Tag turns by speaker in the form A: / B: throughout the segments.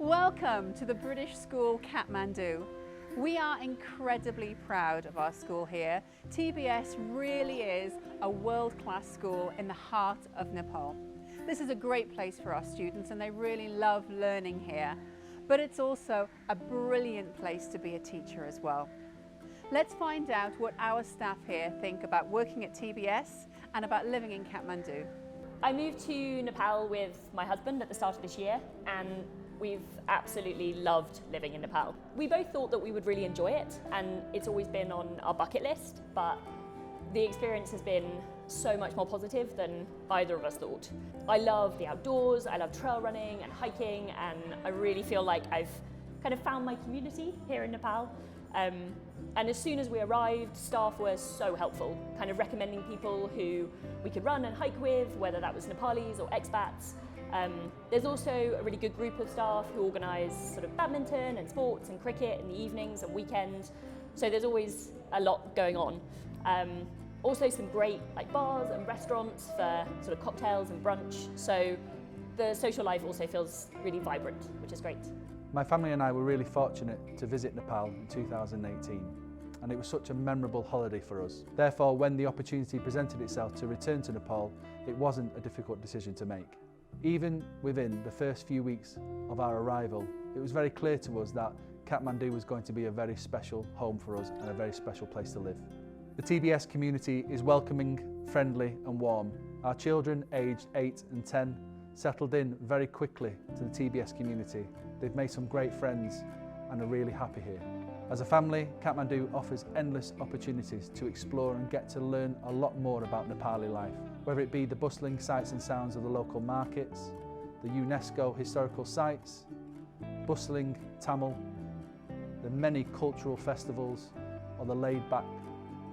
A: Welcome to the British school Kathmandu. We are incredibly proud of our school here. TBS really is a world-class school in the heart of Nepal. This is a great place for our students and they really love learning here. But it's also a brilliant place to be a teacher as well. Let's find out what our staff here think about working at TBS and about living in Kathmandu.
B: I moved to Nepal with my husband at the start of this year and we've absolutely loved living in Nepal. We both thought that we would really enjoy it and it's always been on our bucket list, but the experience has been so much more positive than either of us thought. I love the outdoors, I love trail running and hiking, and I really feel like I've kind of found my community here in Nepal. And as soon as we arrived, staff were so helpful, kind of recommending people who we could run and hike with, whether that was Nepalis or expats. There's also a really good group of staff who organise sort of badminton and sports and cricket in the evenings and weekends. So there's always a lot going on. Also some great bars and restaurants for sort of cocktails and brunch. So the social life also feels really vibrant, which is great.
C: My family and I were really fortunate to visit Nepal in 2018, and it was such a memorable holiday for us. Therefore, when the opportunity presented itself to return to Nepal, it wasn't a difficult decision to make. Even within the first few weeks of our arrival, it was very clear to us that Kathmandu was going to be a very special home for us and a very special place to live. The TBS community is welcoming, friendly and warm. Our children aged 8 and 10 settled in very quickly to the TBS community. They've made some great friends and are really happy here. As a family, Kathmandu offers endless opportunities to explore and get to learn a lot more about Nepali life, whether it be the bustling sights and sounds of the local markets, the UNESCO historical sites, bustling Tamil, the many cultural festivals, or the laid-back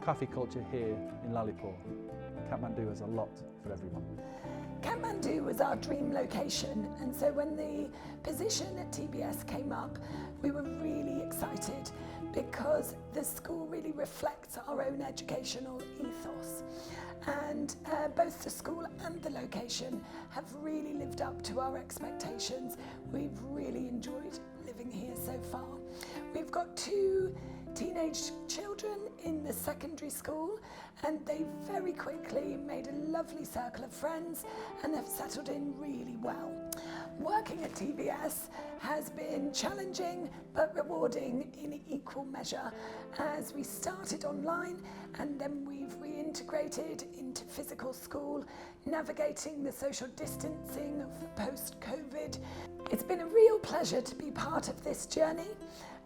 C: coffee culture here in Lalipur. Kathmandu has a lot for everyone.
D: Kathmandu was our dream location, and so when the position at TBS came up, we were really excited because the school really reflects our own educational ethos. And both the school and the location have really lived up to our expectations. We've really enjoyed living here so far. We've got 2 teenage children in the secondary school, and they very quickly made a lovely circle of friends and have settled in really well. Working at TBS has been challenging but rewarding in equal measure, as we started online and then we've reintegrated into physical school, navigating the social distancing of post-COVID. It's been a real pleasure to be part of this journey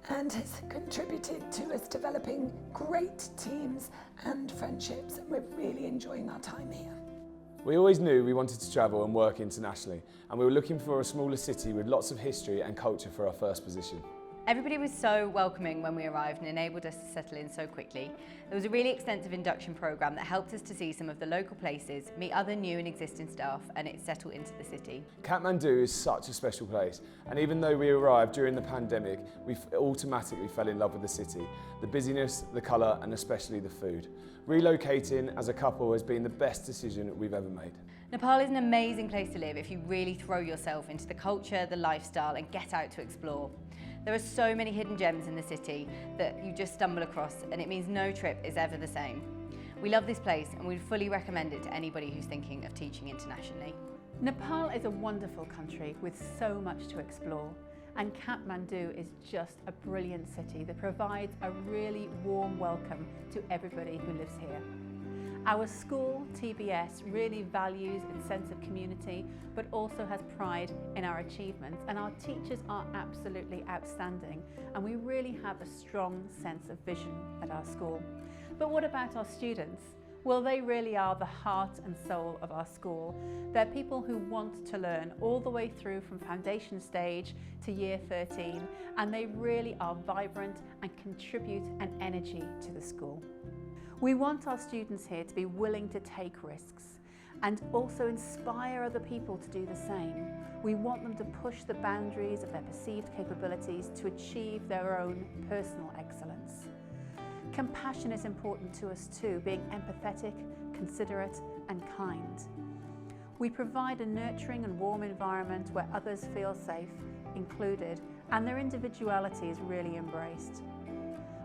D: and has contributed to us developing great teams and friendships, and we're really enjoying our time here.
E: We always knew we wanted to travel and work internationally, and we were looking for a smaller city with lots of history and culture for our first position.
F: Everybody was so welcoming when we arrived and enabled us to settle in so quickly. There was a really extensive induction programme that helped us to see some of the local places, meet other new and existing staff, and settle into the city.
E: Kathmandu is such a special place, and even though we arrived during the pandemic, we automatically fell in love with the city. The busyness, the colour and especially the food. Relocating as a couple has been the best decision we've ever made.
F: Nepal is an amazing place to live if you really throw yourself into the culture, the lifestyle and get out to explore. There are so many hidden gems in the city that you just stumble across, and it means no trip is ever the same. We love this place and we'd fully recommend it to anybody who's thinking of teaching internationally.
A: Nepal is a wonderful country with so much to explore, and Kathmandu is just a brilliant city that provides a really warm welcome to everybody who lives here. Our school, TBS, really values its sense of community, but also has pride in our achievements, and our teachers are absolutely outstanding, and we really have a strong sense of vision at our school. But what about our students? Well, they really are the heart and soul of our school. They're people who want to learn all the way through from foundation stage to year 13, and they really are vibrant and contribute an energy to the school. We want our students here to be willing to take risks and also inspire other people to do the same. We want them to push the boundaries of their perceived capabilities to achieve their own personal excellence. Compassion is important to us too, being empathetic, considerate and kind. We provide a nurturing and warm environment where others feel safe, included, and their individuality is really embraced.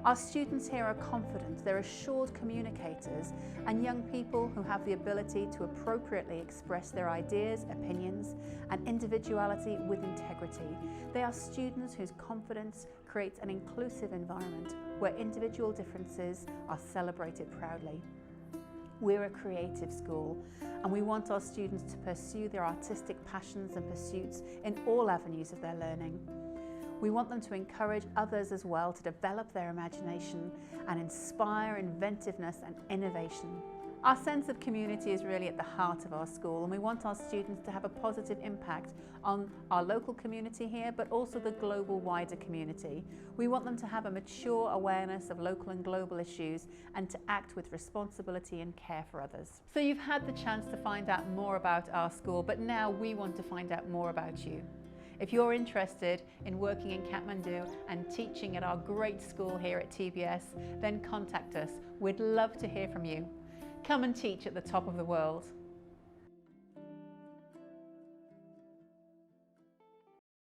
A: Our students here are confident, they're assured communicators, and young people who have the ability to appropriately express their ideas, opinions, and individuality with integrity. They are students whose confidence creates an inclusive environment where individual differences are celebrated proudly. We're a creative school, and we want our students to pursue their artistic passions and pursuits in all avenues of their learning. We want them to encourage others as well to develop their imagination and inspire inventiveness and innovation. Our sense of community is really at the heart of our school, and we want our students to have a positive impact on our local community here, but also the global wider community. We want them to have a mature awareness of local and global issues and to act with responsibility and care for others. So you've had the chance to find out more about our school, but now we want to find out more about you. If you're interested in working in Kathmandu and teaching at our great school here at TBS, then contact us. We'd love to hear from you. Come and teach at the top of the world.